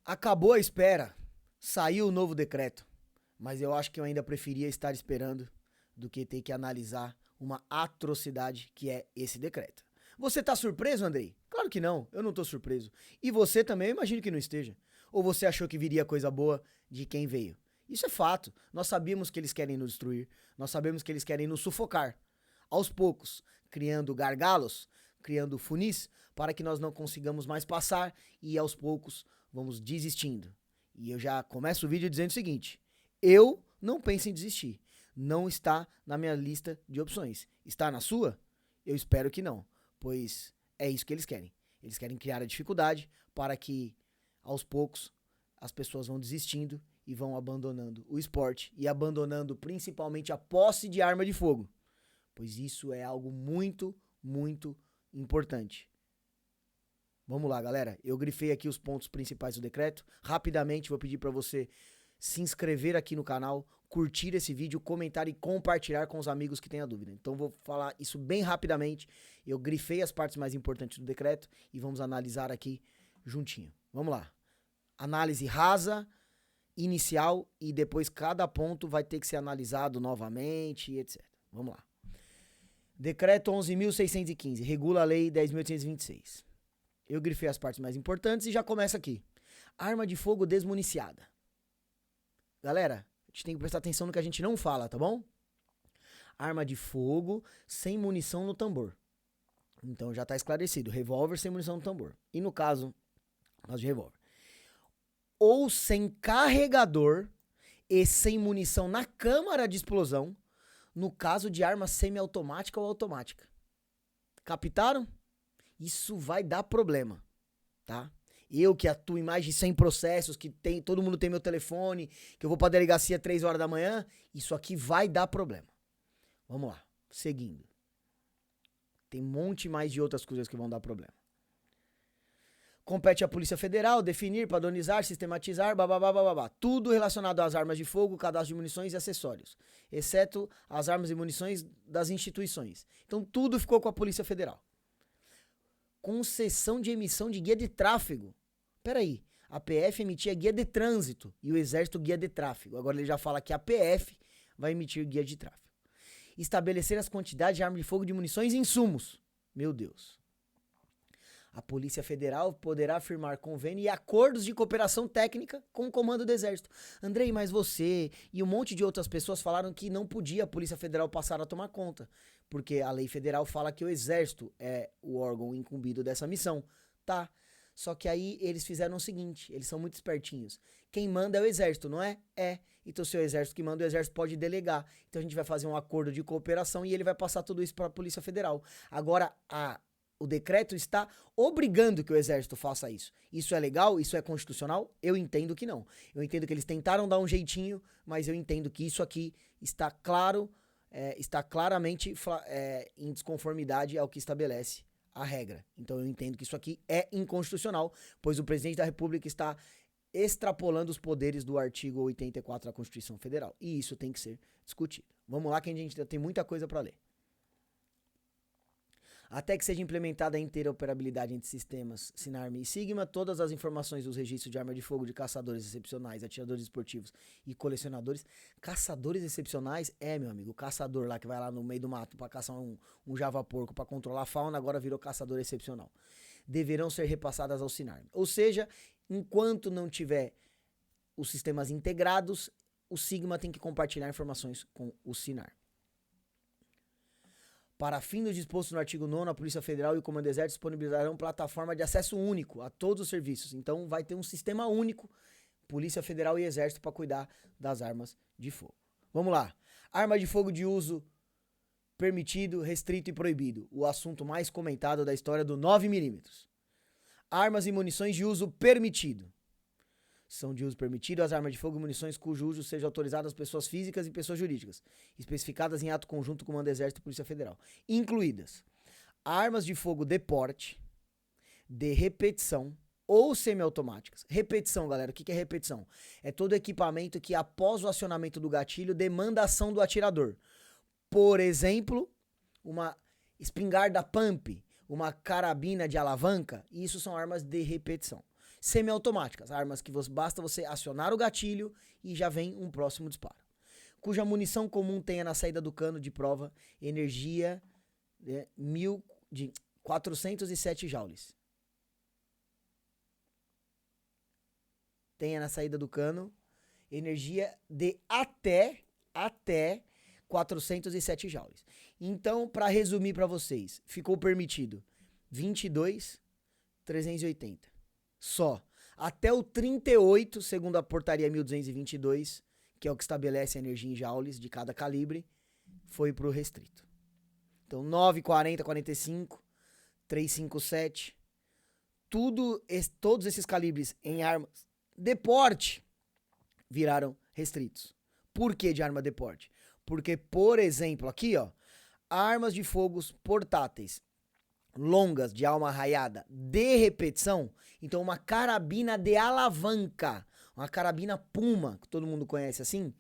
Acabou a espera, saiu o novo decreto, mas eu acho que eu ainda preferia estar esperando do que ter que analisar uma atrocidade que é esse decreto. Você tá surpreso, Andrei? Claro que não, eu não tô surpreso. E você também, eu imagino que não esteja. Ou você achou que viria coisa boa de quem veio? Isso é fato. Nós sabíamos que eles querem nos destruir, nós sabemos que eles querem nos sufocar. Aos poucos, criando gargalos, criando funis, para que nós não consigamos mais passar e aos poucos vamos desistindo. E eu já começo o vídeo dizendo o seguinte: eu não penso em desistir. Não está na minha lista de opções. Está na sua? Eu espero que não, pois é isso que eles querem. Eles querem criar a dificuldade para que, aos poucos, as pessoas vão desistindo e vão abandonando o esporte e abandonando principalmente a posse de arma de fogo, pois isso é algo muito, muito importante. Vamos lá, galera. Eu grifei aqui os pontos principais do decreto. Rapidamente vou pedir para você se inscrever aqui no canal, curtir esse vídeo, comentar e compartilhar com os amigos que têm a dúvida. Então vou falar isso bem rapidamente. Eu grifei as partes mais importantes do decreto e vamos analisar aqui juntinho. Vamos lá. Análise rasa, inicial, e depois cada ponto vai ter que ser analisado novamente e etc. Vamos lá. Decreto 11.615, regula a lei 10.826. Eu grifei as partes mais importantes e já começa aqui. Arma de fogo desmuniciada. Galera, a gente tem que prestar atenção no que a gente não fala, tá bom? Arma de fogo sem munição no tambor. Então já tá esclarecido. Revólver sem munição no tambor. E no caso de revólver. Ou sem carregador e sem munição na câmara de explosão, no caso de arma semiautomática ou automática. Captaram? Isso vai dar problema, tá? Eu que atuo em mais de 100 processos, que tem, todo mundo tem meu telefone, que eu vou pra delegacia 3 horas da manhã, isso aqui vai dar problema. Vamos lá, seguindo. Tem um monte mais de outras coisas que vão dar problema. Compete à Polícia Federal definir, padronizar, sistematizar, babá, tudo relacionado às armas de fogo, cadastro de munições e acessórios, exceto as armas e munições das instituições. Então tudo ficou com a Polícia Federal. Concessão de emissão de guia de tráfego. Peraí, a PF emitia guia de trânsito e o Exército guia de tráfego. Agora ele já fala que a PF vai emitir guia de tráfego. Estabelecer as quantidades de arma de fogo e de munições e insumos. Meu Deus. A Polícia Federal poderá firmar convênio e acordos de cooperação técnica com o Comando do Exército. Andrei, mas você e um monte de outras pessoas falaram que não podia a Polícia Federal passar a tomar conta, porque a lei federal fala que o Exército é o órgão incumbido dessa missão. Tá, só que aí eles fizeram o seguinte, eles são muito espertinhos. Quem manda é o Exército, não é? É. Então se é o Exército que manda, o Exército pode delegar. Então a gente vai fazer um acordo de cooperação e ele vai passar tudo isso para a Polícia Federal. Agora, o decreto está obrigando que o Exército faça isso. Isso é legal? Isso é constitucional? Eu entendo que não. Eu entendo que eles tentaram dar um jeitinho, mas eu entendo que isso aqui está claro, está claramente em desconformidade ao que estabelece a regra. Então eu entendo que isso aqui é inconstitucional, pois o presidente da República está extrapolando os poderes do artigo 84 da Constituição Federal. E isso tem que ser discutido. Vamos lá que a gente tem muita coisa para ler. Até que seja implementada a interoperabilidade entre sistemas Sinarme e Sigma, todas as informações dos registros de arma de fogo de caçadores excepcionais, atiradores esportivos e colecionadores. Caçadores excepcionais? Meu amigo, o caçador lá que vai lá no meio do mato pra caçar um javaporco pra controlar a fauna, agora virou caçador excepcional. Deverão ser repassadas ao Sinarme. Ou seja, enquanto não tiver os sistemas integrados, o Sigma tem que compartilhar informações com o Sinarme. Para fim do disposto no artigo 9º, a Polícia Federal e o Comando do Exército disponibilizarão plataforma de acesso único a todos os serviços. Então vai ter um sistema único, Polícia Federal e Exército, para cuidar das armas de fogo. Vamos lá. Arma de fogo de uso permitido, restrito e proibido. O assunto mais comentado da história do 9mm. Armas e munições de uso permitido. São de uso permitido as armas de fogo e munições cujo uso seja autorizado às pessoas físicas e pessoas jurídicas, especificadas em ato conjunto com o Comando do Exército e Polícia Federal, incluídas armas de fogo de porte, de repetição ou semiautomáticas. Repetição, galera, o que é repetição? É todo equipamento que após o acionamento do gatilho demanda a ação do atirador. Por exemplo, uma espingarda pump, uma carabina de alavanca, isso são armas de repetição. semiautomáticas, armas que basta você acionar o gatilho e já vem um próximo disparo, cuja munição comum tenha na saída do cano de prova energia de 407 joules. Tenha na saída do cano energia de até 407 joules. Então, para resumir para vocês, ficou permitido 22.380. Só. Até o 38, segundo a portaria 1222, que é o que estabelece a energia em joules de cada calibre, foi pro restrito. Então, 9, 40, 45, 357, todos esses calibres em armas de porte viraram restritos. Por que de arma de porte? Porque, por exemplo, aqui, ó, armas de fogos portáteis longas de alma raiada de repetição, então uma carabina de alavanca, uma carabina Puma, que todo mundo conhece assim,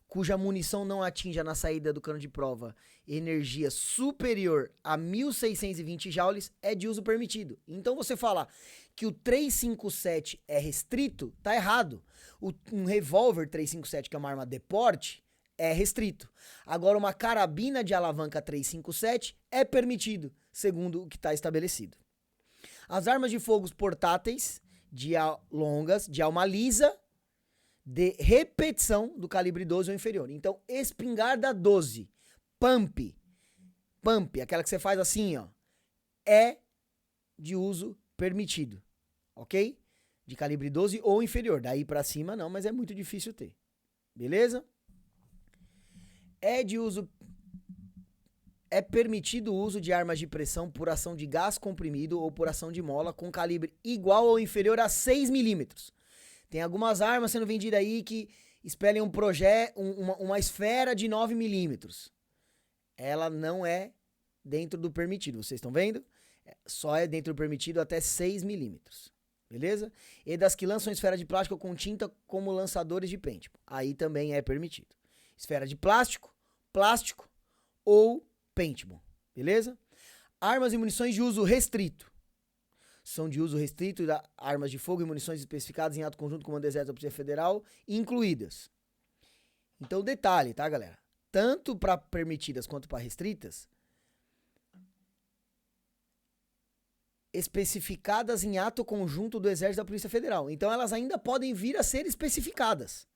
cuja munição não atinja na saída do cano de prova energia superior a 1.620 joules, é de uso permitido. Então você falar que o 357 é restrito, tá errado. Um revólver 357, que é uma arma de porte, é restrito. Agora, uma carabina de alavanca 357 é permitido, segundo o que está estabelecido. As armas de fogo portáteis, longas, de alma lisa, de repetição do calibre 12 ou inferior. Então, espingarda 12, pump, aquela que você faz assim, ó, é de uso permitido, ok? De calibre 12 ou inferior. Daí pra cima não, mas é muito difícil ter. Beleza? É permitido o uso de armas de pressão por ação de gás comprimido ou por ação de mola com calibre igual ou inferior a 6 milímetros. Tem algumas armas sendo vendidas aí que espelham uma esfera de 9 milímetros. Ela não é dentro do permitido, vocês estão vendo? Só é dentro do permitido até 6 milímetros. Beleza? E das que lançam esfera de plástico com tinta como lançadores de pente. Aí também é permitido. Esfera de plástico ou paintball. Beleza? Armas e munições de uso restrito. São de uso restrito armas de fogo e munições especificadas em ato conjunto com o Comando do Exército da Polícia Federal, incluídas. Então, detalhe, tá, galera? Tanto para permitidas quanto para restritas, especificadas em ato conjunto do Exército da Polícia Federal. Então, elas ainda podem vir a ser especificadas.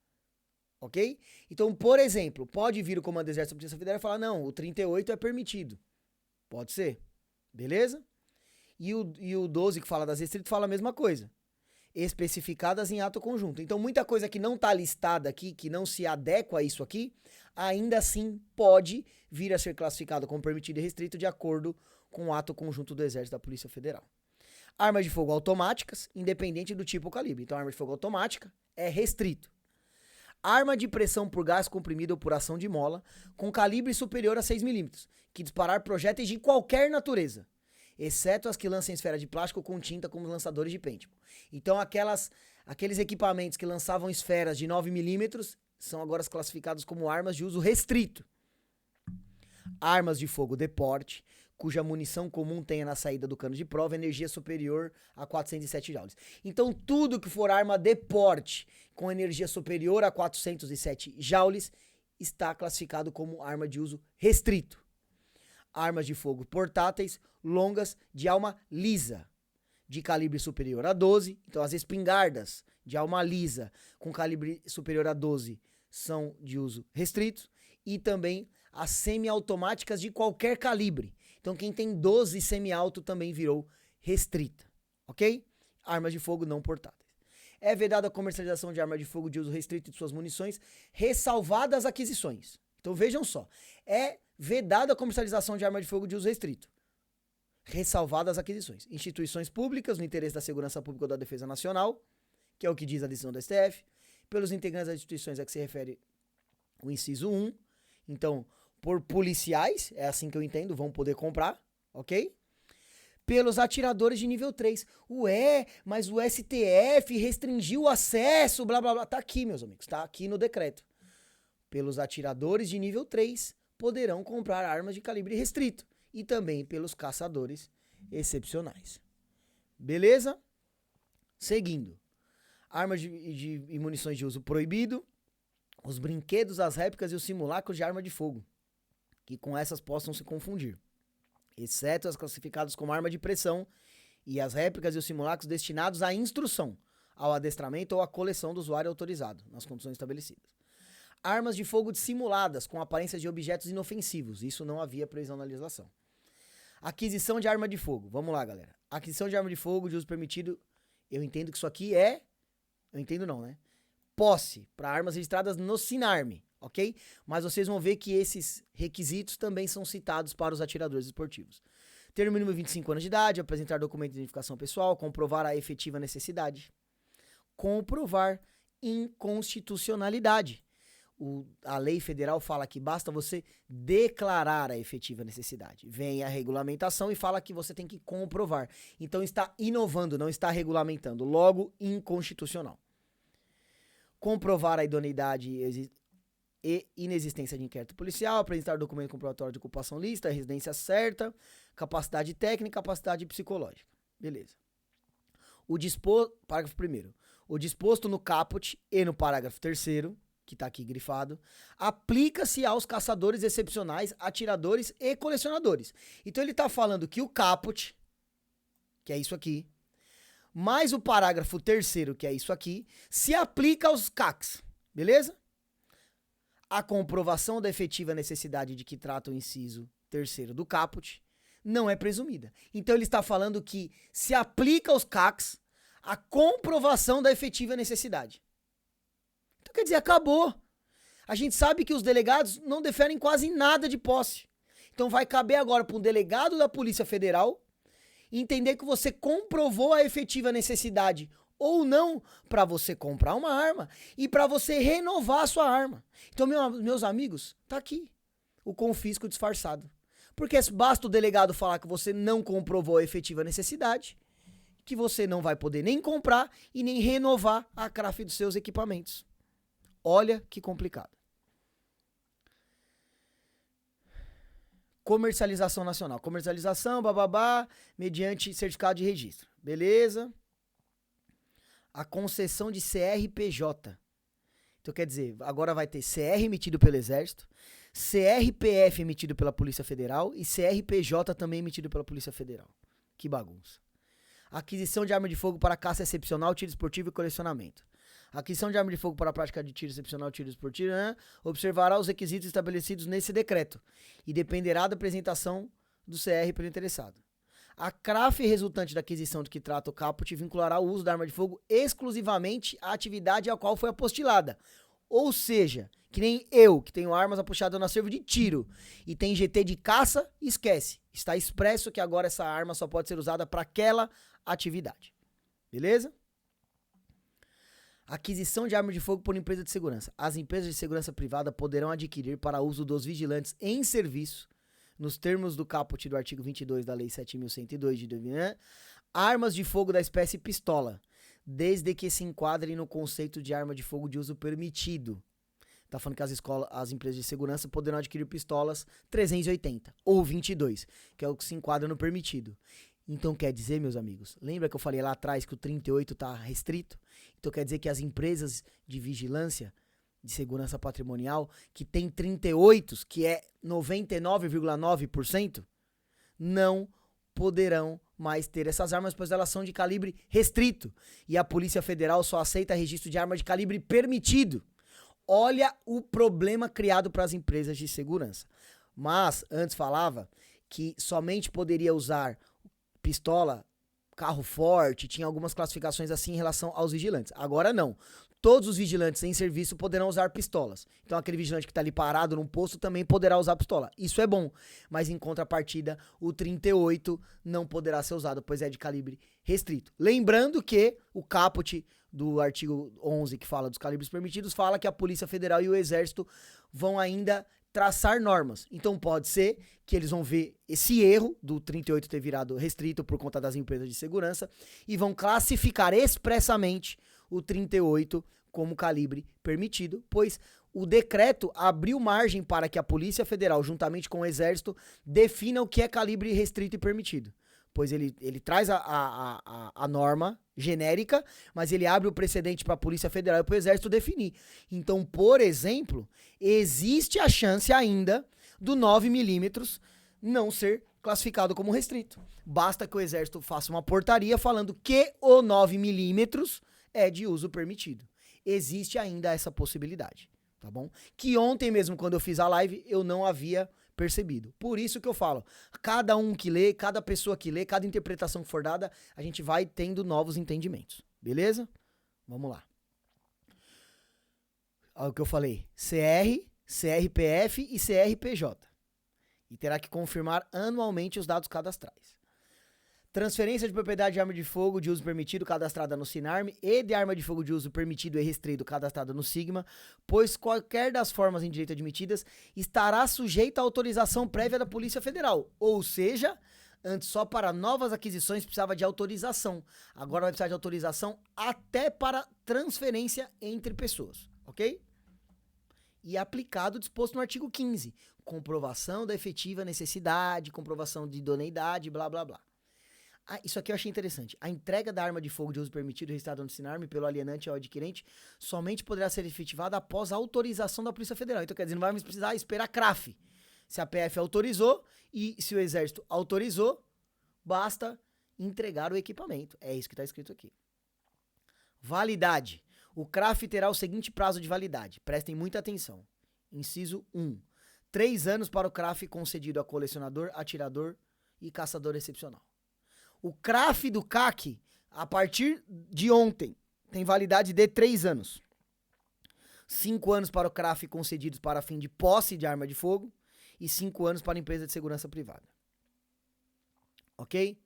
Ok? Então, por exemplo, pode vir o Comando do Exército da Polícia Federal e falar, não, o 38 é permitido. Pode ser. Beleza? E o 12, que fala das restritas, fala a mesma coisa. Especificadas em ato conjunto. Então, muita coisa que não está listada aqui, que não se adequa a isso aqui, ainda assim pode vir a ser classificado como permitido e restrito de acordo com o ato conjunto do Exército da Polícia Federal. Armas de fogo automáticas, independente do tipo ou calibre. Então, arma de fogo automática é restrito. Arma de pressão por gás comprimido ou por ação de mola, com calibre superior a 6 milímetros, que disparar projéteis de qualquer natureza, exceto as que lançam esfera de plástico com tinta como lançadores de paintball. Então, aqueles equipamentos que lançavam esferas de 9 milímetros são agora classificados como armas de uso restrito. Armas de fogo de porte, cuja munição comum tenha na saída do cano de prova energia superior a 407 joules. Então, tudo que for arma de porte com energia superior a 407 joules está classificado como arma de uso restrito. Armas de fogo portáteis, longas, de alma lisa, de calibre superior a 12. Então, as espingardas de alma lisa com calibre superior a 12 são de uso restrito. E também as semiautomáticas de qualquer calibre. Então, quem tem 12 semi-auto também virou restrita, ok? Armas de fogo não portáteis. É vedada a comercialização de arma de fogo de uso restrito e de suas munições, ressalvadas as aquisições. Então, vejam só. É vedada a comercialização de arma de fogo de uso restrito, ressalvadas as aquisições. Instituições públicas, no interesse da segurança pública ou da defesa nacional, que é o que diz a decisão do STF, pelos integrantes das instituições a que se refere o inciso 1. Então, por policiais, é assim que eu entendo, vão poder comprar, ok? Pelos atiradores de nível 3. Ué, mas o STF restringiu o acesso, blá blá blá. Tá aqui, meus amigos, tá aqui no decreto. Pelos atiradores de nível 3 poderão comprar armas de calibre restrito. E também pelos caçadores excepcionais. Beleza? Seguindo. Armas e munições de uso proibido, os brinquedos, as réplicas e os simulacros de arma de fogo, que com essas possam se confundir, exceto as classificadas como arma de pressão e as réplicas e os simulacros destinados à instrução, ao adestramento ou à coleção do usuário autorizado, nas condições estabelecidas. Armas de fogo dissimuladas, com aparência de objetos inofensivos, isso não havia previsão na legislação. Aquisição de arma de fogo, vamos lá, galera. Aquisição de arma de fogo de uso permitido, eu entendo que isso aqui é... Eu entendo não, né? Posse para armas registradas no Sinarme, ok? Mas vocês vão ver que esses requisitos também são citados para os atiradores esportivos. Ter no mínimo 25 anos de idade, apresentar documento de identificação pessoal, comprovar a efetiva necessidade. Comprovar inconstitucionalidade. A lei federal fala que basta você declarar a efetiva necessidade. Vem a regulamentação e fala que você tem que comprovar. Então está inovando, não está regulamentando. Logo, inconstitucional. Comprovar a idoneidade e inexistência de inquérito policial, apresentar documento comprobatório de ocupação lícita, residência certa, capacidade técnica, capacidade psicológica. Beleza. Parágrafo 1º. O disposto no caput e no parágrafo 3º, que está aqui grifado, aplica-se aos caçadores excepcionais, atiradores e colecionadores. Então ele está falando que o caput, que é isso aqui, mais o parágrafo 3º, que é isso aqui, se aplica aos CACs, beleza? A comprovação da efetiva necessidade de que trata o inciso 3º do caput não é presumida. Então ele está falando que se aplica aos CACs a comprovação da efetiva necessidade. Então quer dizer, acabou. A gente sabe que os delegados não deferem quase nada de posse. Então vai caber agora para um delegado da Polícia Federal entender que você comprovou a efetiva necessidade ou não para você comprar uma arma e para você renovar a sua arma. Então, meus amigos, tá aqui o confisco disfarçado. Porque basta o delegado falar que você não comprovou a efetiva necessidade, que você não vai poder nem comprar e nem renovar a CRAF dos seus equipamentos. Olha que complicado. Comercialização nacional. Comercialização, bababá, mediante certificado de registro. Beleza? A concessão de CRPJ. Então quer dizer, agora vai ter CR emitido pelo Exército, CRPF emitido pela Polícia Federal e CRPJ também emitido pela Polícia Federal. Que bagunça. Aquisição de arma de fogo para caça excepcional, tiro esportivo e colecionamento. Aquisição de arma de fogo para a prática de tiro excepcional, tiro esportivo, observará os requisitos estabelecidos nesse decreto e dependerá da apresentação do CR pelo interessado. A CRAF resultante da aquisição de que trata o caput vinculará o uso da arma de fogo exclusivamente à atividade a qual foi apostilada. Ou seja, que nem eu, que tenho armas apostiladas no acervo de tiro e tem GT de caça, esquece. Está expresso que agora essa arma só pode ser usada para aquela atividade. Beleza? Aquisição de arma de fogo por empresa de segurança. As empresas de segurança privada poderão adquirir para uso dos vigilantes em serviço, nos termos do caput do artigo 22 da Lei 7.102 de 2000, armas de fogo da espécie pistola, desde que se enquadrem no conceito de arma de fogo de uso permitido. Tá falando que as empresas de segurança poderão adquirir pistolas 380 ou 22, que é o que se enquadra no permitido. Então quer dizer, meus amigos, lembra que eu falei lá atrás que o 38 está restrito? Então quer dizer que as empresas de vigilância, de segurança patrimonial, que tem 38, que é 99,9%, não poderão mais ter essas armas, pois elas são de calibre restrito. E a Polícia Federal só aceita registro de arma de calibre permitido. Olha o problema criado para as empresas de segurança. Mas, antes falava que somente poderia usar pistola, carro forte, tinha algumas classificações assim em relação aos vigilantes. Agora não. Todos os vigilantes em serviço poderão usar pistolas. Então aquele vigilante que está ali parado num posto também poderá usar pistola. Isso é bom, mas em contrapartida o 38 não poderá ser usado, pois é de calibre restrito. Lembrando que o caput do artigo 11, que fala dos calibres permitidos, fala que a Polícia Federal e o Exército vão ainda traçar normas. Então pode ser que eles vão ver esse erro do 38 ter virado restrito por conta das empresas de segurança e vão classificar expressamente o 38 como calibre permitido, pois o decreto abriu margem para que a Polícia Federal, juntamente com o Exército, defina o que é calibre restrito e permitido. pois ele traz a norma genérica, mas ele abre o precedente para a Polícia Federal e para o Exército definir. Então, por exemplo, existe a chance ainda do 9mm não ser classificado como restrito. Basta que o Exército faça uma portaria falando que o 9mm é de uso permitido. Existe ainda essa possibilidade, tá bom? Que ontem mesmo, quando eu fiz a live, eu não havia percebido. Por isso que eu falo, cada um que lê, cada pessoa que lê, cada interpretação que for dada, a gente vai tendo novos entendimentos, beleza? Vamos lá. Olha o que eu falei, CR, CRPF e CRPJ. E terá que confirmar anualmente os dados cadastrais. Transferência de propriedade de arma de fogo de uso permitido cadastrada no Sinarme e de arma de fogo de uso permitido e restrito cadastrada no Sigma, pois qualquer das formas em direito admitidas estará sujeita à autorização prévia da Polícia Federal. Ou seja, antes só para novas aquisições precisava de autorização. Agora vai precisar de autorização até para transferência entre pessoas, ok? E aplicado o disposto no artigo 15. Comprovação da efetiva necessidade, comprovação de idoneidade, blá, blá, blá. Isso aqui eu achei interessante. A entrega da arma de fogo de uso permitido registrada no Sinarme pelo alienante ao adquirente somente poderá ser efetivada após a autorização da Polícia Federal. Então, quer dizer, não vai mais precisar esperar CRAF. Se a PF autorizou e se o Exército autorizou, basta entregar o equipamento. É isso que está escrito aqui. Validade. O CRAF terá o seguinte prazo de validade. Prestem muita atenção. Inciso 1. 3 anos para o CRAF concedido a colecionador, atirador e caçador excepcional. O CRAF do CAC, a partir de ontem, tem validade de 3 anos. 5 anos para o CRAF concedidos para fim de posse de arma de fogo e 5 anos para empresa de segurança privada. Ok?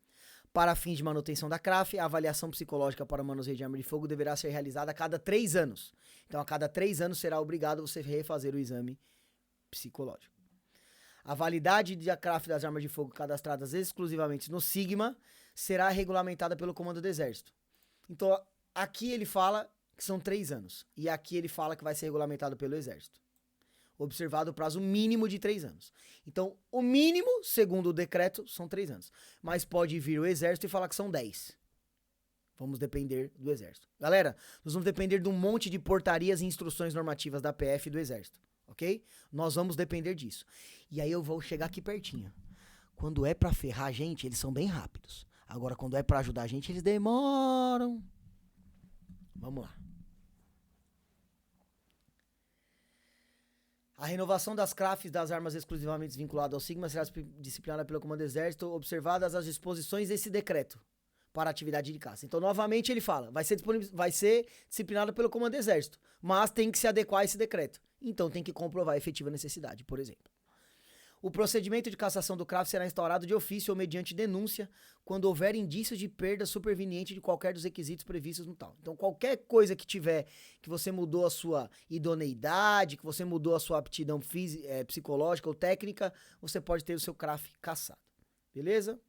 Para fins de manutenção da CRAF, a avaliação psicológica para o manuseio de arma de fogo deverá ser realizada a cada 3 anos. Então, a cada 3 anos será obrigado você refazer o exame psicológico. A validade da CRAF das armas de fogo cadastradas exclusivamente no Sigma será regulamentada pelo Comando do Exército. Então, aqui ele fala que são 3 anos. E aqui ele fala que vai ser regulamentado pelo Exército. Observado o prazo mínimo de 3 anos. Então, o mínimo, segundo o decreto, são 3 anos. Mas pode vir o Exército e falar que são 10. Vamos depender do Exército. Galera, nós vamos depender de um monte de portarias e instruções normativas da PF e do Exército. Ok? Nós vamos depender disso. E aí eu vou chegar aqui pertinho. Quando é pra ferrar a gente, eles são bem rápidos. Agora, quando é pra ajudar a gente, eles demoram. Vamos lá. A renovação das CRAFs das armas exclusivamente vinculadas ao Sigma será disciplinada pelo Comando do Exército, observadas as disposições desse decreto para atividade de caça. Então, novamente, ele fala, vai ser disciplinado pelo Comando do Exército, mas tem que se adequar a esse decreto. Então, tem que comprovar a efetiva necessidade, por exemplo. O procedimento de cassação do CRAF será instaurado de ofício ou mediante denúncia quando houver indícios de perda superveniente de qualquer dos requisitos previstos no tal. Então, qualquer coisa que tiver, que você mudou a sua idoneidade, que você mudou a sua aptidão psicológica ou técnica, você pode ter o seu CRAF cassado. Beleza?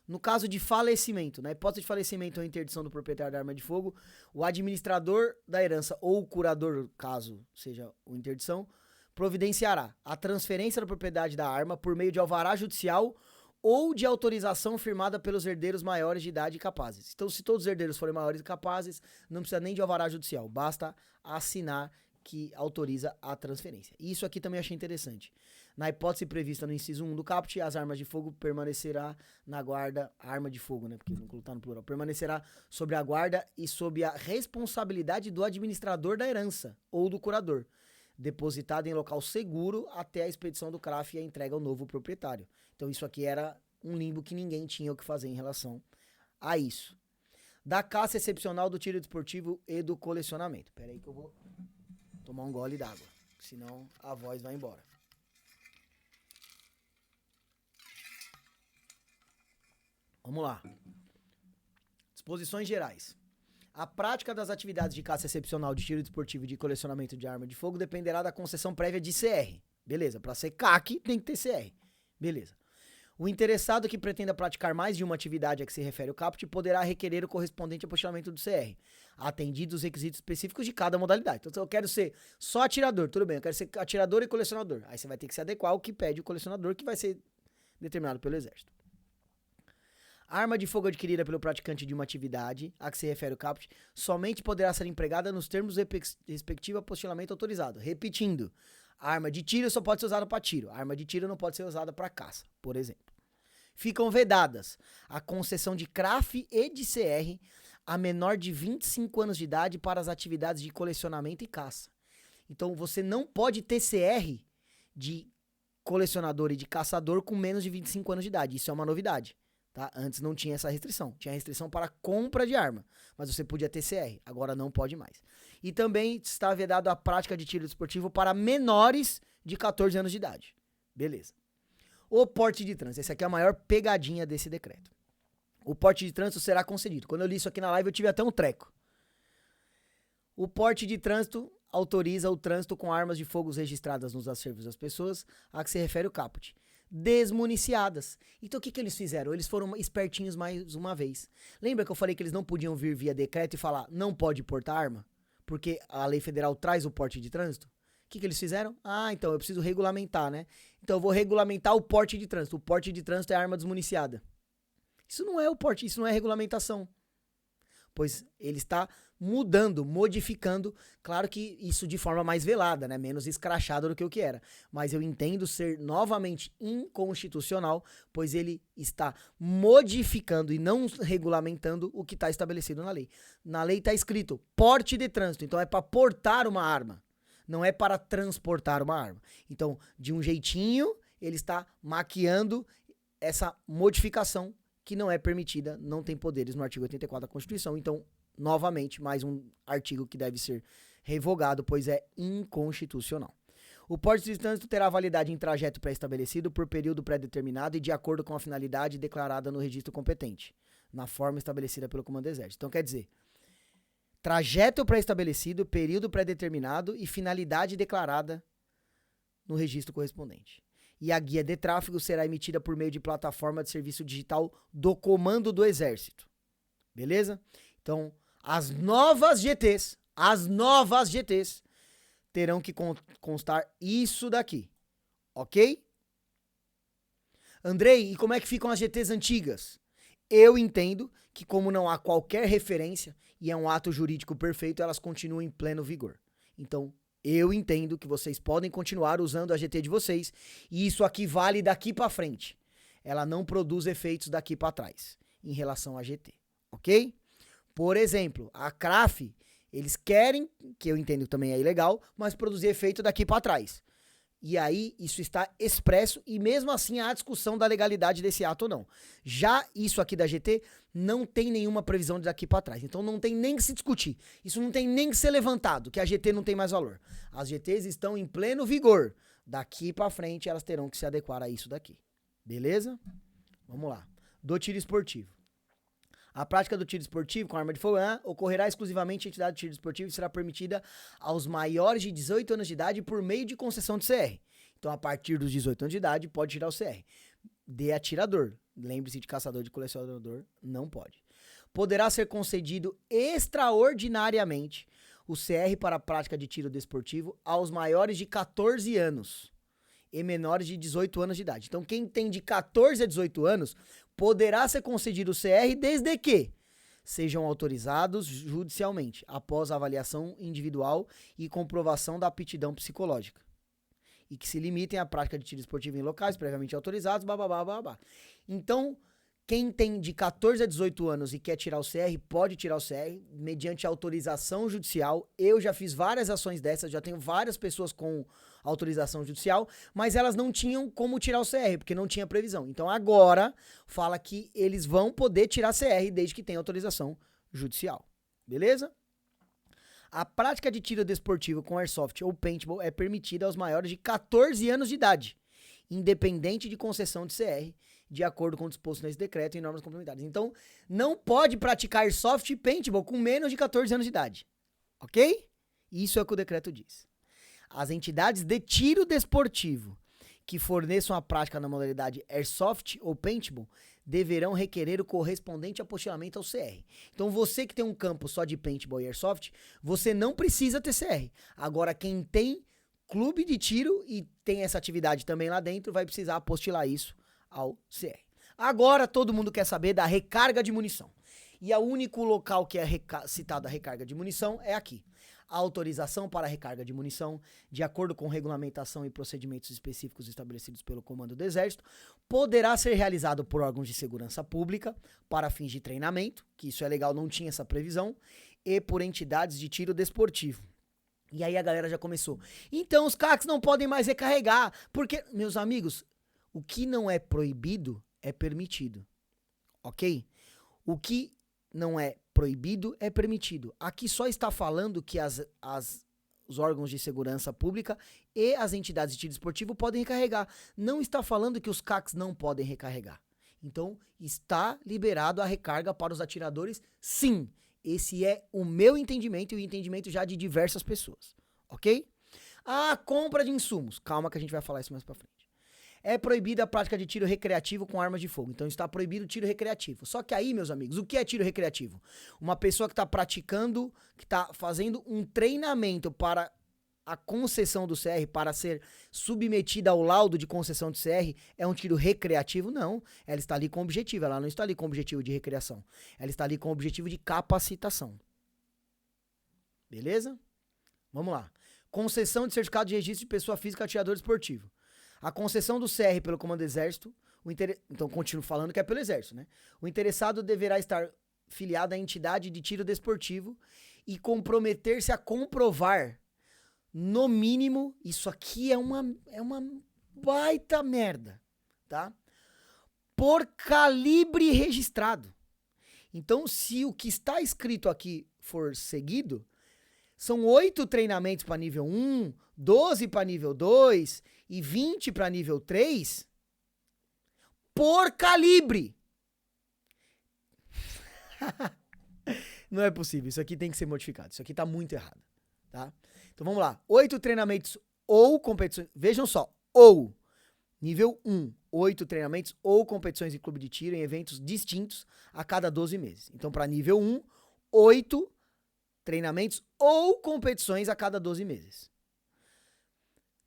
No caso de falecimento, na hipótese de falecimento ou interdição do proprietário da arma de fogo, o administrador da herança ou o curador, caso seja o interdição, providenciará a transferência da propriedade da arma por meio de alvará judicial ou de autorização firmada pelos herdeiros maiores de idade e capazes. Então, se todos os herdeiros forem maiores e capazes, não precisa nem de alvará judicial, basta assinar que autoriza a transferência. Isso aqui também achei interessante. Na hipótese prevista no inciso 1 do caput, as armas de fogo permanecerá na guarda, a arma de fogo, né, porque não colocar no plural, permanecerá sobre a guarda e sob a responsabilidade do administrador da herança ou do curador, depositado em local seguro até a expedição do CRAF e a entrega ao novo proprietário. Então isso aqui era um limbo que ninguém tinha o que fazer em relação a isso. Da caça excepcional, do tiro desportivo e do colecionamento. Pera aí que eu vou tomar um gole d'água, senão a voz vai embora. Vamos lá. Disposições gerais. A prática das atividades de caça excepcional de tiro desportivo e de colecionamento de arma de fogo dependerá da concessão prévia de CR. Beleza, para ser CAC tem que ter CR. Beleza. O interessado que pretenda praticar mais de uma atividade a que se refere o caput poderá requerer o correspondente apostilamento do CR, atendidos os requisitos específicos de cada modalidade. Então, se eu quero ser só atirador, tudo bem, eu quero ser atirador e colecionador. Aí você vai ter que se adequar ao que pede o colecionador, que vai ser determinado pelo Exército. A arma de fogo adquirida pelo praticante de uma atividade a que se refere o caput somente poderá ser empregada nos termos do respectivo apostilamento autorizado. Repetindo, a arma de tiro só pode ser usada para tiro. A arma de tiro não pode ser usada para caça, por exemplo. Ficam vedadas a concessão de CRAF e de CR a menor de 25 anos de idade para as atividades de colecionamento e caça. Então você não pode ter CR de colecionador e de caçador com menos de 25 anos de idade. Isso é uma novidade. Tá? Antes não tinha essa restrição. Tinha restrição para compra de arma. Mas você podia ter CR. Agora não pode mais. E também está vedado a prática de tiro desportivo para menores de 14 anos de idade. Beleza. O porte de trânsito. Essa aqui é a maior pegadinha desse decreto. O porte de trânsito será concedido. Quando eu li isso aqui na live, eu tive até um treco. O porte de trânsito autoriza o trânsito com armas de fogo registradas nos acervos das pessoas a que se refere o caput, desmuniciadas. Então o que eles fizeram? Eles foram espertinhos mais uma vez. Lembra que eu falei que eles não podiam vir via decreto e falar não pode portar arma? Porque a lei federal traz o porte de trânsito? O que eles fizeram? Ah, então eu preciso regulamentar, né? Então eu vou regulamentar o porte de trânsito. O porte de trânsito é arma desmuniciada. Isso não é o porte, isso não é regulamentação. Pois ele está mudando, modificando, claro que isso de forma mais velada, né? Menos escrachado do que o que era. Mas eu entendo ser novamente inconstitucional, pois ele está modificando e não regulamentando o que está estabelecido na lei. Na lei está escrito porte de trânsito, então é para portar uma arma, não é para transportar uma arma. Então, de um jeitinho, ele está maquiando essa modificação que não é permitida, não tem poderes no artigo 84 da Constituição. Então, novamente, mais um artigo que deve ser revogado, pois é inconstitucional. O porte de trânsito terá validade em trajeto pré-estabelecido por período pré-determinado e de acordo com a finalidade declarada no registro competente, na forma estabelecida pelo Comando do Exército. Então, quer dizer, trajeto pré-estabelecido, período pré-determinado e finalidade declarada no registro correspondente. E a guia de tráfego será emitida por meio de plataforma de serviço digital do Comando do Exército. Beleza? Então, as novas GTs terão que constar isso daqui. Ok? Andrei, e como é que ficam as GTs antigas? Eu entendo que como não há qualquer referência e é um ato jurídico perfeito, elas continuam em pleno vigor. Então, eu entendo que vocês podem continuar usando a GT de vocês e isso aqui vale daqui para frente. Ela não produz efeitos daqui para trás em relação à GT, ok? Por exemplo, a CRAF, eles querem, que eu entendo também é ilegal, mas produzir efeito daqui para trás. E aí isso está expresso e mesmo assim há discussão da legalidade desse ato ou não. Já isso aqui da GT não tem nenhuma previsão de daqui para trás. Então não tem nem que se discutir. Isso não tem nem que ser levantado, que a GT não tem mais valor. As GTs estão em pleno vigor. Daqui para frente elas terão que se adequar a isso daqui. Beleza? Vamos lá. Do tiro esportivo. A prática do tiro esportivo com arma de fogo ocorrerá exclusivamente em entidade de tiro esportivo e será permitida aos maiores de 18 anos de idade por meio de concessão de CR. Então, a partir dos 18 anos de idade, pode tirar o CR. De atirador. Lembre-se de caçador de colecionador, não pode. Poderá ser concedido extraordinariamente o CR para a prática de tiro desportivo aos maiores de 14 anos e menores de 18 anos de idade. Então, quem tem de 14 a 18 anos poderá ser concedido o CR desde que sejam autorizados judicialmente, após a avaliação individual e comprovação da aptidão psicológica. E que se limitem à prática de tiro esportivo em locais previamente autorizados, babá. Então, quem tem de 14 a 18 anos e quer tirar o CR, pode tirar o CR mediante autorização judicial. Eu já fiz várias ações dessas, já tenho várias pessoas com autorização judicial, mas elas não tinham como tirar o CR, porque não tinha previsão. Então agora fala que eles vão poder tirar CR desde que tenha autorização judicial. Beleza? A prática de tiro desportivo com airsoft ou paintball é permitida aos maiores de 14 anos de idade, independente de concessão de CR, de acordo com o disposto nesse decreto e normas complementares. Então, não pode praticar airsoft e paintball com menos de 14 anos de idade. Ok? Isso é o que o decreto diz. As entidades de tiro desportivo que forneçam a prática na modalidade airsoft ou paintball deverão requerer o correspondente apostilamento ao CR. Então, você que tem um campo só de paintball e airsoft, você não precisa ter CR. Agora, quem tem clube de tiro e tem essa atividade também lá dentro, vai precisar apostilar isso ao CR. Agora todo mundo quer saber da recarga de munição. E o único local que é citado a recarga de munição é aqui. A autorização para a recarga de munição, de acordo com regulamentação e procedimentos específicos estabelecidos pelo Comando do Exército, poderá ser realizado por órgãos de segurança pública para fins de treinamento, que isso é legal, não tinha essa previsão, e por entidades de tiro desportivo. E aí a galera já começou. Então os CACs não podem mais recarregar, porque, meus amigos, o que não é proibido é permitido, ok? O que não é proibido é permitido. Aqui só está falando que os órgãos de segurança pública e as entidades de tiro esportivo podem recarregar. Não está falando que os CACs não podem recarregar. Então, está liberado a recarga para os atiradores, sim. Esse é o meu entendimento e o entendimento já de diversas pessoas, ok? A compra de insumos. Calma que a gente vai falar isso mais pra frente. É proibida a prática de tiro recreativo com armas de fogo. Então está proibido o tiro recreativo. Só que aí, meus amigos, o que é tiro recreativo? Uma pessoa que está praticando, que está fazendo um treinamento para a concessão do CR, para ser submetida ao laudo de concessão do CR, é um tiro recreativo? Não. Ela está ali com objetivo. Ela não está ali com objetivo de recreação. Ela está ali com objetivo de capacitação. Beleza? Vamos lá. Concessão de certificado de registro de pessoa física atirador esportivo. A concessão do CR pelo Comando do Exército, então continuo falando que é pelo Exército, né? O interessado deverá estar filiado à entidade de tiro desportivo e comprometer-se a comprovar, no mínimo, isso aqui é uma baita merda, tá? Por calibre registrado. Então, se o que está escrito aqui for seguido, são 8 treinamentos para nível 1, 12 para nível 2 e 20 para nível 3 por calibre. Não é possível, isso aqui tem que ser modificado, isso aqui tá muito errado, tá? Então vamos lá, 8 treinamentos ou competições, vejam só, ou, nível 1, 8 treinamentos ou competições em clube de tiro em eventos distintos a cada 12 meses. Então para nível 1, 8 treinamentos ou competições a cada 12 meses.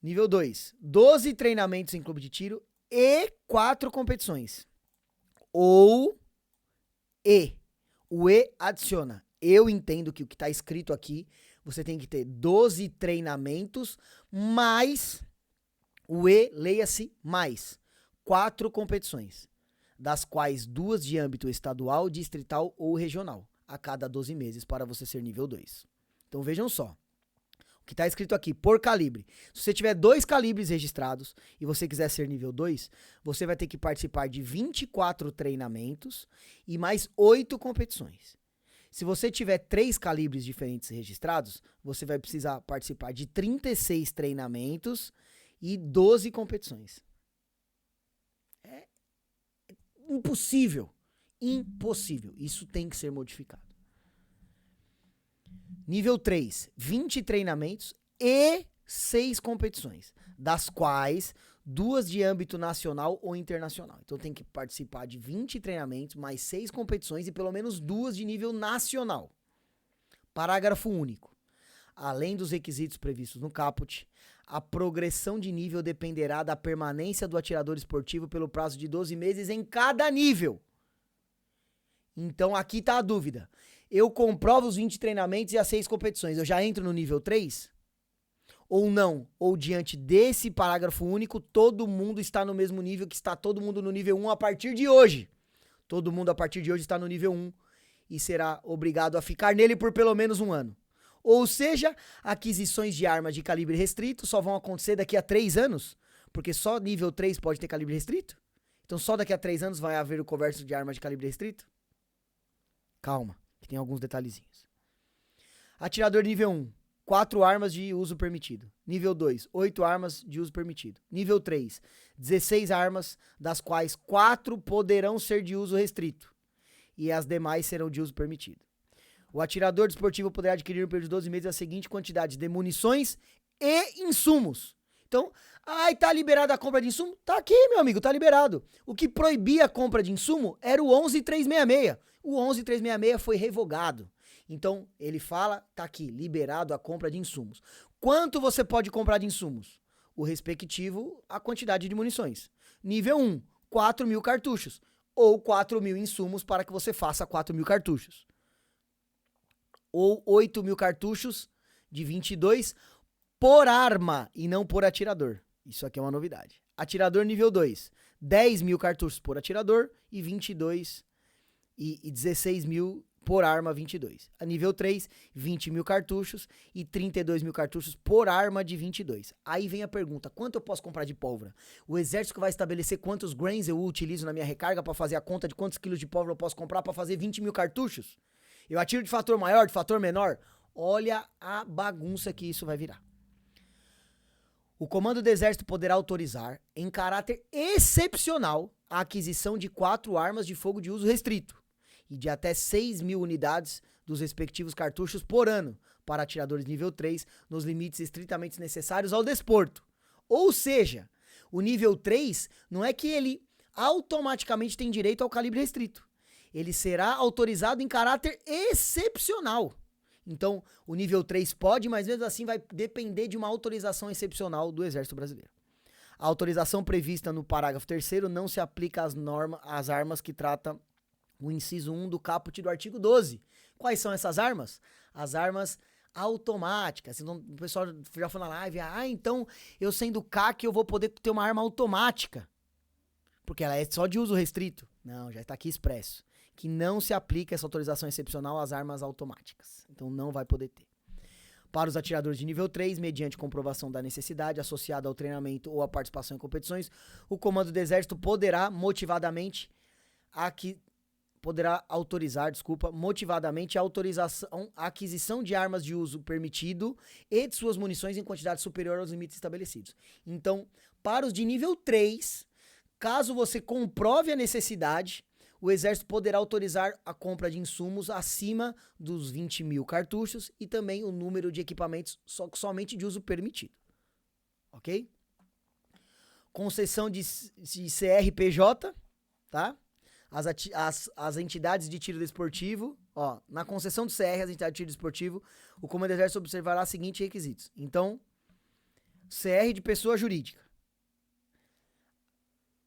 Nível 2, 12 treinamentos em clube de tiro e 4 competições. Ou E. O E adiciona. Eu entendo que o que está escrito aqui, você tem que ter 12 treinamentos mais, o E, leia-se, mais 4 competições, das quais 2 de âmbito estadual, distrital ou regional, a cada 12 meses para você ser nível 2. Então vejam só. O que está escrito aqui, por calibre. Se você tiver 2 calibres registrados e você quiser ser nível 2, você vai ter que participar de 24 treinamentos e mais 8 competições. Se você tiver 3 calibres diferentes registrados, você vai precisar participar de 36 treinamentos e 12 competições. É impossível. Impossível. Isso tem que ser modificado. Nível 3, 20 treinamentos e 6 competições, das quais 2 de âmbito nacional ou internacional. Então tem que participar de 20 treinamentos, mais 6 competições e pelo menos 2 de nível nacional. Parágrafo único. Além dos requisitos previstos no caput, a progressão de nível dependerá da permanência do atirador esportivo pelo prazo de 12 meses em cada nível. Então aqui está a dúvida. Eu comprovo os 20 treinamentos e as 6 competições. Eu já entro no nível 3? Ou não? Ou diante desse parágrafo único, todo mundo está no mesmo nível que está todo mundo no nível 1 a partir de hoje. Todo mundo a partir de hoje está no nível 1 e será obrigado a ficar nele por pelo menos um ano. Ou seja, aquisições de armas de calibre restrito só vão acontecer daqui a 3 anos, porque só nível 3 pode ter calibre restrito? Então só daqui a 3 anos vai haver o comércio de armas de calibre restrito? Calma. Que tem alguns detalhezinhos. Atirador nível 1, 4 armas de uso permitido. Nível 2, 8 armas de uso permitido. Nível 3, 16 armas, das quais 4 poderão ser de uso restrito. E as demais serão de uso permitido. O atirador desportivo poderá adquirir no período de 12 meses a seguinte quantidade de munições e insumos. Então, tá liberada a compra de insumo? Tá aqui, meu amigo, tá liberado. O que proibia a compra de insumo era o 11366. O 11366 foi revogado. Então, ele fala, tá aqui, liberado a compra de insumos. Quanto você pode comprar de insumos? O respectivo, a quantidade de munições. Nível 1, 4.000 cartuchos. ou 4.000 insumos para que você faça 4.000 cartuchos. Ou 8.000 cartuchos de 22 por arma e não por atirador. Isso aqui é uma novidade. Atirador nível 2, 10.000 cartuchos por atirador e 22 e 16.000 por arma 22. A nível 3, 20.000 cartuchos e 32.000 cartuchos por arma de 22. Aí vem a pergunta, quanto eu posso comprar de pólvora? O exército que vai estabelecer quantos grains eu utilizo na minha recarga para fazer a conta de quantos quilos de pólvora eu posso comprar para fazer 20.000 cartuchos? Eu atiro de fator maior, de fator menor? Olha a bagunça que isso vai virar. O comando do exército poderá autorizar, em caráter excepcional, a aquisição de 4 armas de fogo de uso restrito e de até 6.000 unidades dos respectivos cartuchos por ano para atiradores nível 3, nos limites estritamente necessários ao desporto. Ou seja, o nível 3 não é que ele automaticamente tem direito ao calibre restrito. Ele será autorizado em caráter excepcional. Então, o nível 3 pode, mas mesmo assim vai depender de uma autorização excepcional do Exército Brasileiro. A autorização prevista no parágrafo 3º não se aplica às armas que trata o inciso 1 do caput do artigo 12. Quais são essas armas? As armas automáticas. Então, o pessoal já falou na live, então eu sendo CAC eu vou poder ter uma arma automática. Porque ela é só de uso restrito. Não, já está aqui expresso. Que não se aplica essa autorização excepcional às armas automáticas. Então não vai poder ter. Para os atiradores de nível 3, mediante comprovação da necessidade associada ao treinamento ou à participação em competições, o comando do exército poderá autorizar motivadamente a aquisição de armas de uso permitido e de suas munições em quantidade superior aos limites estabelecidos. Então, para os de nível 3, caso você comprove a necessidade, o Exército poderá autorizar a compra de insumos acima dos 20.000 cartuchos e também o número de equipamentos somente de uso permitido. Ok? Concessão de CRPJ, tá? As entidades de tiro desportivo, na concessão do CR, as entidades de tiro desportivo, o comando do Exército observará os seguintes requisitos. Então, CR de pessoa jurídica.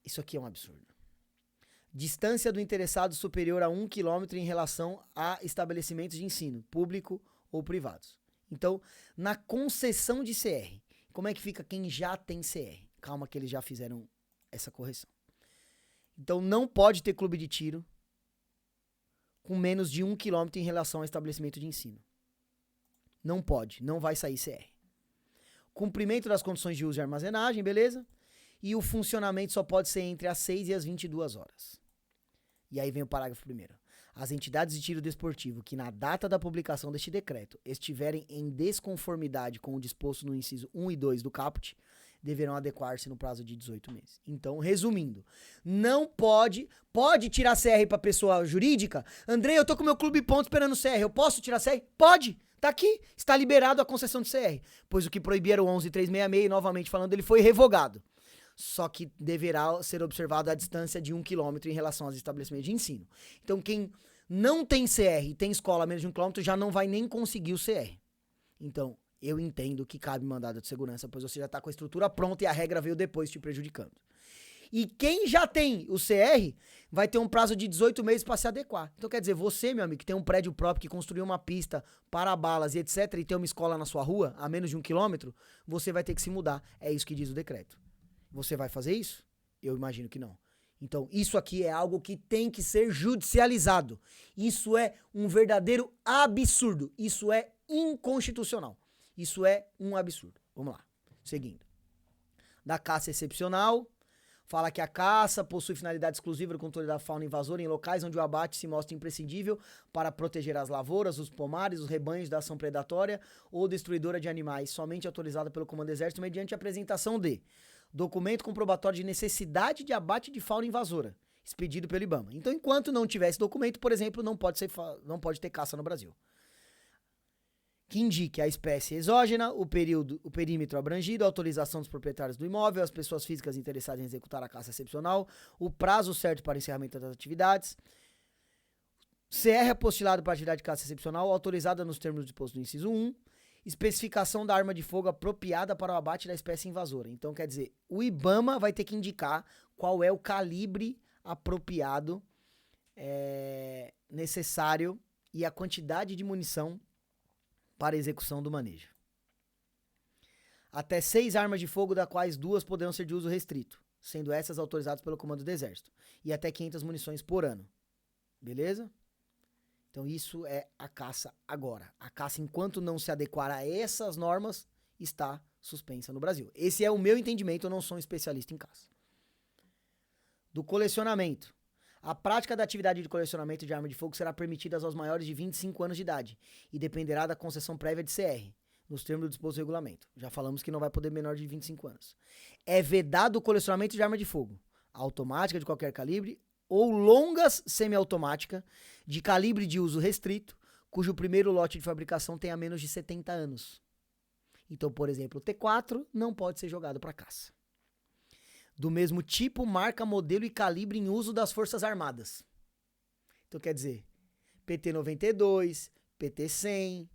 Isso aqui é um absurdo. Distância do interessado superior a 1 km em relação a estabelecimentos de ensino, público ou privados. Então, na concessão de CR, como é que fica quem já tem CR? Calma que eles já fizeram essa correção. Então, não pode ter clube de tiro com menos de 1 km em relação ao estabelecimento de ensino. Não pode, não vai sair CR. Cumprimento das condições de uso e armazenagem, beleza? E o funcionamento só pode ser entre as 6 e as 22 horas. E aí vem o parágrafo 1º. As entidades de tiro desportivo que na data da publicação deste decreto estiverem em desconformidade com o disposto no inciso 1 e 2 do caput, deverão adequar-se no prazo de 18 meses. Então, resumindo, não pode tirar CR para pessoa jurídica? Andrei, eu tô com meu clube ponto esperando CR, eu posso tirar CR? Pode! Tá aqui, está liberado a concessão de CR. Pois o que proibia era o 11.366 e, novamente falando, ele foi revogado. Só que deverá ser observado a distância de 1 km em relação aos estabelecimentos de ensino. Então, quem não tem CR e tem escola a menos de 1 km já não vai nem conseguir o CR. Então, eu entendo que cabe mandado de segurança, pois você já está com a estrutura pronta e a regra veio depois te prejudicando. E quem já tem o CR vai ter um prazo de 18 meses para se adequar. Então, quer dizer, você, meu amigo, que tem um prédio próprio, que construiu uma pista para balas e etc, e tem uma escola na sua rua, a menos de 1 km, você vai ter que se mudar. É isso que diz o decreto. Você vai fazer isso? Eu imagino que não. Então, isso aqui é algo que tem que ser judicializado. Isso é um verdadeiro absurdo. Isso é inconstitucional. Isso é um absurdo. Vamos lá. Seguindo. Da caça excepcional, fala que a caça possui finalidade exclusiva do controle da fauna invasora em locais onde o abate se mostra imprescindível para proteger as lavouras, os pomares, os rebanhos da ação predatória ou destruidora de animais, somente autorizada pelo Comando do Exército mediante a apresentação de documento comprobatório de necessidade de abate de fauna invasora, expedido pelo IBAMA. Então, enquanto não tiver esse documento, por exemplo, não pode ter caça no Brasil. Que indique a espécie exógena, o perímetro abrangido, a autorização dos proprietários do imóvel, as pessoas físicas interessadas em executar a caça excepcional, o prazo certo para encerramento das atividades, CR apostilado para atividade de caça excepcional, autorizada nos termos dispostos no inciso 1, especificação da arma de fogo apropriada para o abate da espécie invasora. Então, quer dizer, o IBAMA vai ter que indicar qual é o calibre apropriado, necessário e a quantidade de munição para a execução do manejo. Até 6 armas de fogo, das quais 2 poderão ser de uso restrito, sendo essas autorizadas pelo Comando do Exército, e até 500 munições por ano. Beleza? Então isso é a caça agora. A caça, enquanto não se adequar a essas normas, está suspensa no Brasil. Esse é o meu entendimento, eu não sou um especialista em caça. Do colecionamento. A prática da atividade de colecionamento de arma de fogo será permitida aos maiores de 25 anos de idade e dependerá da concessão prévia de CR, nos termos do disposto do regulamento. Já falamos que não vai poder menor de 25 anos. É vedado o colecionamento de arma de fogo, automática de qualquer calibre ou longas semiautomática de calibre de uso restrito, cujo primeiro lote de fabricação tenha menos de 70 anos. Então, por exemplo, o T4 não pode ser jogado para caça. Do mesmo tipo, marca, modelo e calibre em uso das Forças Armadas. Então, quer dizer, PT-92, PT-100,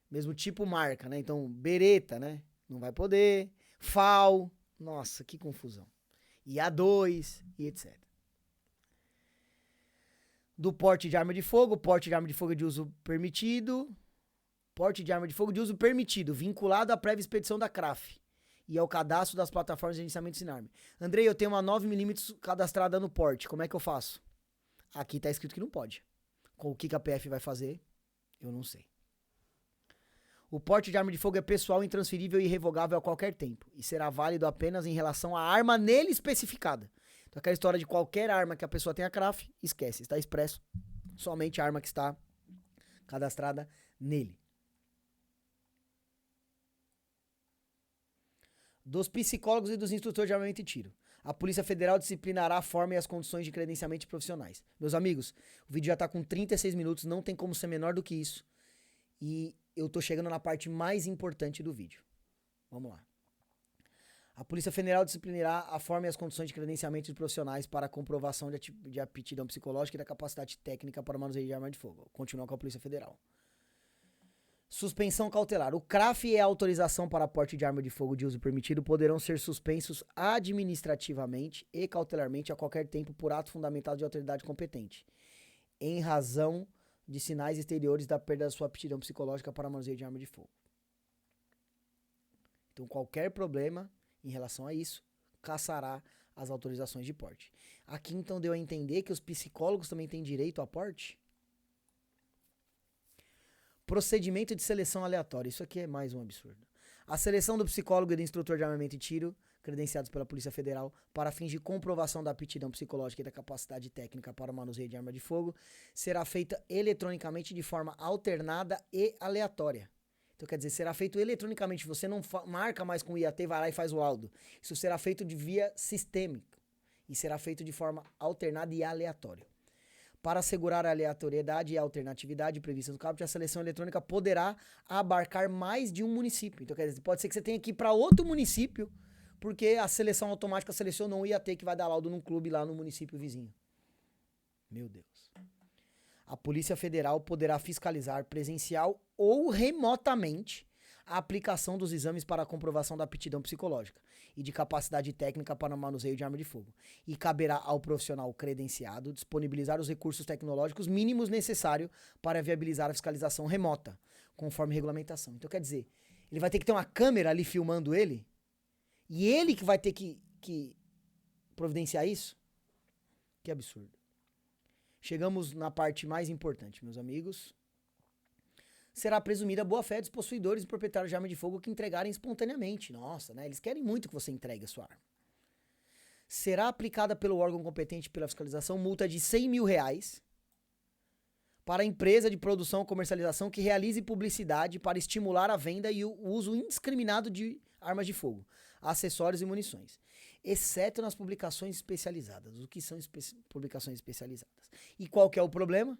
mesmo tipo, marca, né? Então, Beretta, né? Não vai poder. FAL, nossa, que confusão. IA2 e etc. Do porte de arma de fogo, porte de arma de fogo de uso permitido, porte de arma de fogo de uso permitido, vinculado à prévia expedição da CRAF e ao cadastro das plataformas de gerenciamento de Sinarme. Andrei, eu tenho uma 9mm cadastrada no porte, como é que eu faço? Aqui tá escrito que não pode. Com o que a PF vai fazer, eu não sei. O porte de arma de fogo é pessoal, intransferível e irrevogável a qualquer tempo, e será válido apenas em relação à arma nele especificada. Então aquela história de qualquer arma que a pessoa tenha CRAF, esquece, está expresso somente a arma que está cadastrada nele. Dos psicólogos e dos instrutores de armamento e tiro. A Polícia Federal disciplinará a forma e as condições de credenciamento de profissionais. Meus amigos, o vídeo já está com 36 minutos, não tem como ser menor do que isso. E eu tô chegando na parte mais importante do vídeo. Vamos lá. A Polícia Federal disciplinará a forma e as condições de credenciamento de profissionais para a comprovação de aptidão psicológica e da capacidade técnica para o manuseio de arma de fogo. Continua com a Polícia Federal. Suspensão cautelar. O CRAF e a autorização para porte de arma de fogo de uso permitido poderão ser suspensos administrativamente e cautelarmente a qualquer tempo por ato fundamentado de autoridade competente, em razão de sinais exteriores da perda da sua aptidão psicológica para manuseio de arma de fogo. Então, qualquer problema em relação a isso, caçará as autorizações de porte. Aqui, então, deu a entender que os psicólogos também têm direito a porte? Procedimento de seleção aleatória. Isso aqui é mais um absurdo. A seleção do psicólogo e do instrutor de armamento e tiro, credenciados pela Polícia Federal, para fins de comprovação da aptidão psicológica e da capacidade técnica para o manuseio de arma de fogo, será feita eletronicamente de forma alternada e aleatória. Então, quer dizer, será feito eletronicamente. Você não marca mais com o IAT, vai lá e faz o laudo. Isso será feito de via sistêmica e será feito de forma alternada e aleatória. Para assegurar a aleatoriedade e a alternatividade prevista no caput, a seleção eletrônica poderá abarcar mais de um município. Então, quer dizer, pode ser que você tenha que ir para outro município, porque a seleção automática selecionou um IAT que vai dar laudo num clube lá no município vizinho. Meu Deus. A Polícia Federal poderá fiscalizar presencial ou remotamente a aplicação dos exames para a comprovação da aptidão psicológica e de capacidade técnica para o manuseio de arma de fogo. E caberá ao profissional credenciado disponibilizar os recursos tecnológicos mínimos necessários para viabilizar a fiscalização remota, conforme regulamentação. Então, quer dizer, ele vai ter que ter uma câmera ali filmando ele, e ele que vai ter que providenciar isso? Que absurdo. Chegamos na parte mais importante, meus amigos. Será presumida a boa-fé dos possuidores e proprietários de arma de fogo que entregarem espontaneamente. Nossa, né? Eles querem muito que você entregue a sua arma. Será aplicada pelo órgão competente pela fiscalização multa de R$100 mil para a empresa de produção ou comercialização que realize publicidade para estimular a venda e o uso indiscriminado de armas de fogo, acessórios e munições, exceto nas publicações especializadas. O que são publicações especializadas? E qual que é o problema?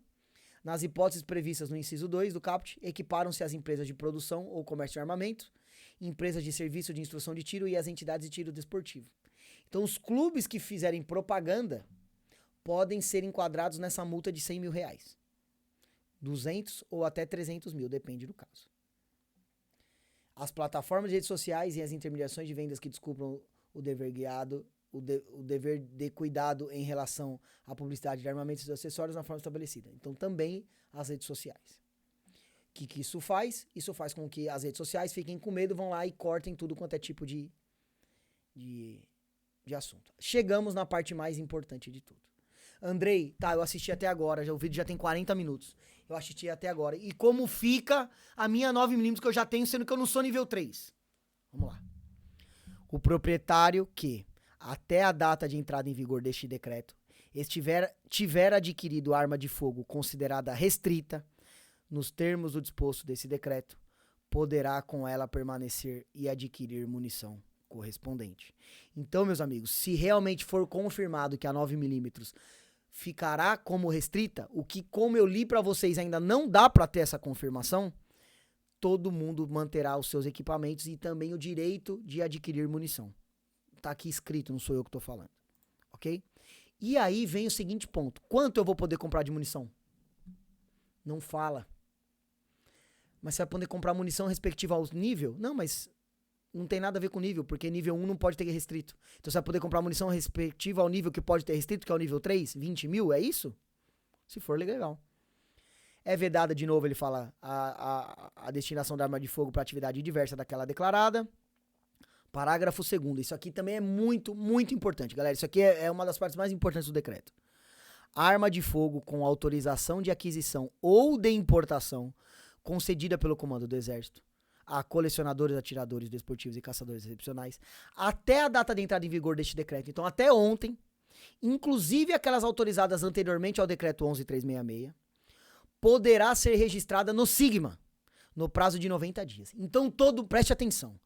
Nas hipóteses previstas no inciso 2 do caput, equiparam-se as empresas de produção ou comércio de armamento, empresas de serviço de instrução de tiro e as entidades de tiro desportivo. Então, os clubes que fizerem propaganda podem ser enquadrados nessa multa de R$100 mil. 200 ou até 300 mil, depende do caso. As plataformas de redes sociais e as intermediações de vendas que descubram o dever guiado o dever de cuidado em relação à publicidade de armamentos e acessórios na forma estabelecida. Então, também as redes sociais. O que isso faz? Isso faz com que as redes sociais fiquem com medo, vão lá e cortem tudo quanto é tipo de assunto. Chegamos na parte mais importante de tudo. Andrei, tá, eu assisti até agora, o vídeo já tem 40 minutos. Eu assisti até agora. E como fica a minha 9mm que eu já tenho, sendo que eu não sou nível 3? Vamos lá. O proprietário que, até a data de entrada em vigor deste decreto, tiver adquirido arma de fogo considerada restrita, nos termos do disposto desse decreto, poderá com ela permanecer e adquirir munição correspondente. Então, meus amigos, se realmente for confirmado que a 9mm ficará como restrita, o que, como eu li para vocês, ainda não dá para ter essa confirmação, todo mundo manterá os seus equipamentos e também o direito de adquirir munição. Tá aqui escrito, não sou eu que tô falando. Ok? E aí vem o seguinte ponto. Quanto eu vou poder comprar de munição? Não fala. Mas você vai poder comprar munição respectiva ao nível? Não, mas não tem nada a ver com nível, porque nível 1 não pode ter restrito. Então você vai poder comprar munição respectiva ao nível que pode ter restrito, que é o nível 3, 20 mil, é isso? Se for, legal. É vedada, de novo, ele fala, a destinação da arma de fogo para atividade diversa daquela declarada. Parágrafo 2º. Isso aqui também é muito, muito importante, galera. Isso aqui é uma das partes mais importantes do decreto. Arma de fogo com autorização de aquisição ou de importação concedida pelo Comando do Exército a colecionadores, atiradores desportivos e caçadores excepcionais até a data de entrada em vigor deste decreto. Então, até ontem, inclusive aquelas autorizadas anteriormente ao decreto 11.366, poderá ser registrada no Sigma, no prazo de 90 dias. Então, preste atenção,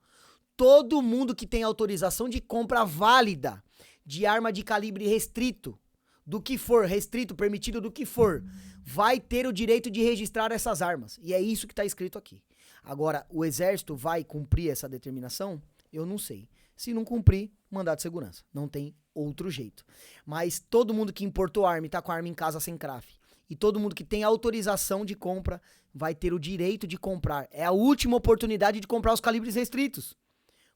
todo mundo que tem autorização de compra válida de arma de calibre restrito, do que for, restrito, permitido, do que for, vai ter o direito de registrar essas armas. E é isso que está escrito aqui. Agora, o Exército vai cumprir essa determinação? Eu não sei. Se não cumprir, mandado de segurança. Não tem outro jeito. Mas todo mundo que importou arma e está com a arma em casa sem CRAF, e todo mundo que tem autorização de compra vai ter o direito de comprar. É a última oportunidade de comprar os calibres restritos.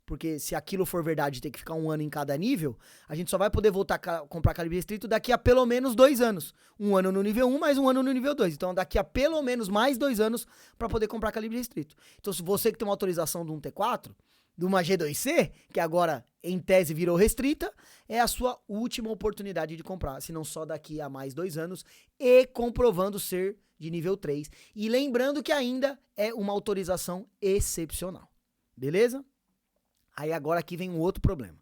Porque se aquilo for verdade, ter que ficar 1 ano em cada nível, a gente só vai poder voltar a comprar calibre restrito daqui a pelo menos 2 anos. 1 ano no nível 1, mais 1 ano no nível 2. Então, daqui a pelo menos mais 2 anos para poder comprar calibre restrito. Então, se você que tem uma autorização de um T4, de uma G2C, que agora em tese virou restrita, é a sua última oportunidade de comprar. Se não só daqui a mais 2 anos e comprovando ser de nível 3. E lembrando que ainda é uma autorização excepcional. Beleza? Aí agora aqui vem um outro problema.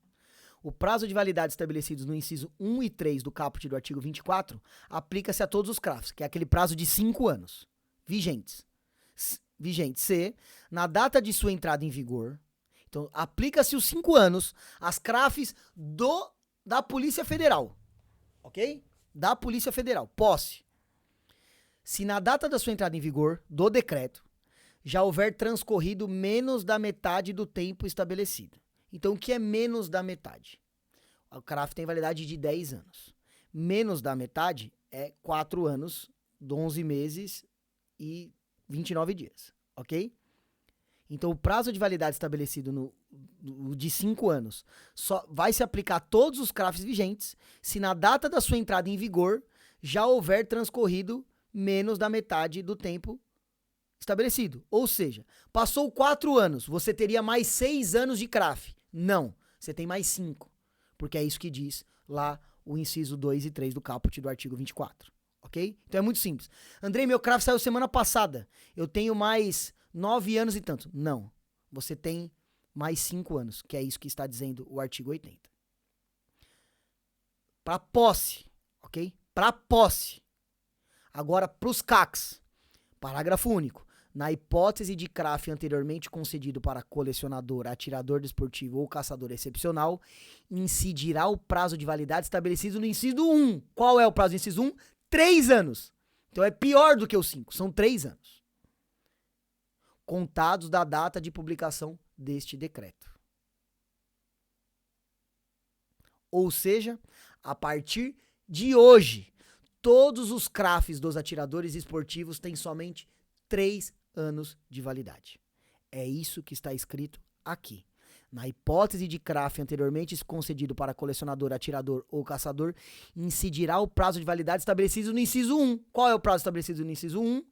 O prazo de validade estabelecidos no inciso 1 e 3 do caput do artigo 24 aplica-se a todos os CRAFs, que é aquele prazo de 5 anos vigentes. Vigente C, na data de sua entrada em vigor. Então, aplica-se os 5 anos às CRAFs da Polícia Federal. Ok? Da Polícia Federal. Posse. Se na data da sua entrada em vigor do decreto já houver transcorrido menos da metade do tempo estabelecido. Então, o que é menos da metade? O CRAF tem validade de 10 anos. Menos da metade é 4 anos, 11 meses e 29 dias, ok? Então, o prazo de validade estabelecido de 5 anos só vai se aplicar a todos os CRAFs vigentes se na data da sua entrada em vigor já houver transcorrido menos da metade do tempo estabelecido. Ou seja, passou 4 anos, você teria mais 6 anos de CRAF. Não, você tem mais 5. Porque é isso que diz lá o inciso 2 e 3 do caput do artigo 24. Ok? Então é muito simples. Andrei, meu CRAF saiu semana passada. Eu tenho mais 9 anos e tanto. Não. Você tem mais 5 anos, que é isso que está dizendo o artigo 80. Para posse. Ok? Para posse. Agora, para os CACs. Parágrafo único. Na hipótese de CRAF anteriormente concedido para colecionador, atirador desportivo ou caçador excepcional, incidirá o prazo de validade estabelecido no inciso 1. Qual é o prazo do inciso 1? 3 anos. Então é pior do que os 5, são 3 anos. Contados da data de publicação deste decreto. Ou seja, a partir de hoje, todos os CRAFs dos atiradores esportivos têm somente 3 anos de validade. É isso que está escrito aqui. Na hipótese de CRAF anteriormente concedido para colecionador, atirador ou caçador, incidirá o prazo de validade estabelecido no inciso 1. Qual é o prazo estabelecido no inciso 1?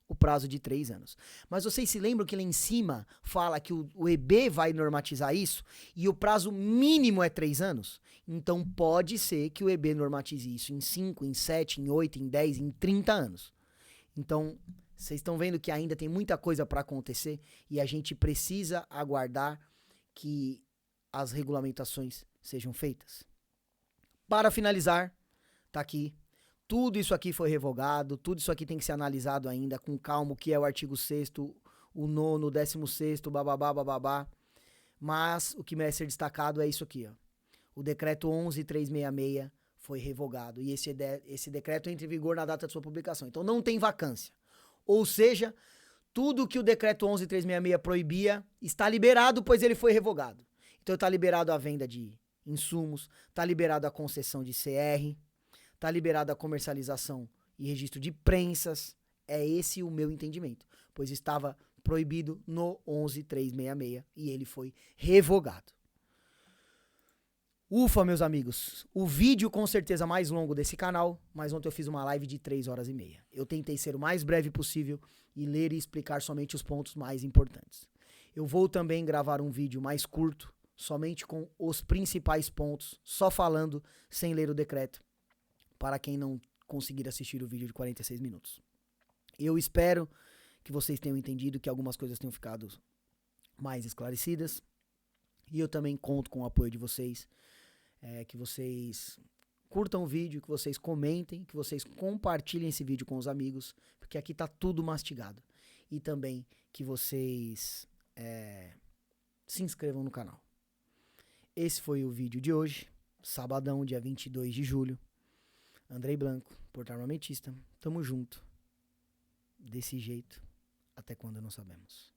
O prazo de 3 anos. Mas vocês se lembram que lá em cima fala que o EB vai normatizar isso e o prazo mínimo é 3 anos? Então pode ser que o EB normatize isso em 5, em 7, em 8, em 10, em 30 anos. Então, vocês estão vendo que ainda tem muita coisa para acontecer e a gente precisa aguardar que as regulamentações sejam feitas. Para finalizar, tá aqui. Tudo isso aqui foi revogado, tudo isso aqui tem que ser analisado ainda com calma, o que é o artigo 6º, o 9º, o 16º, bababá, bababá. Mas o que merece ser destacado é isso aqui, ó. O decreto 11.366 foi revogado e esse decreto entra em vigor na data de sua publicação. Então não tem vacância. Ou seja, tudo que o decreto 11.366 proibia está liberado, pois ele foi revogado. Então está liberado a venda de insumos, está liberado a concessão de CR, está liberado a comercialização e registro de prensas. É esse o meu entendimento, pois estava proibido no 11.366 e ele foi revogado. Ufa, meus amigos, o vídeo com certeza mais longo desse canal, mas ontem eu fiz uma live de 3 horas e meia. Eu tentei ser o mais breve possível e ler e explicar somente os pontos mais importantes. Eu vou também gravar um vídeo mais curto, somente com os principais pontos, só falando, sem ler o decreto, para quem não conseguir assistir o vídeo de 46 minutos. Eu espero que vocês tenham entendido, que algumas coisas tenham ficado mais esclarecidas, e eu também conto com o apoio de vocês. Que vocês curtam o vídeo, que vocês comentem, que vocês compartilhem esse vídeo com os amigos, porque aqui tá tudo mastigado. E também que vocês se inscrevam no canal. Esse foi o vídeo de hoje, sabadão, dia 22 de julho. Andrei Blanco, Portal Armamentista. Tamo junto. Desse jeito, até quando não sabemos.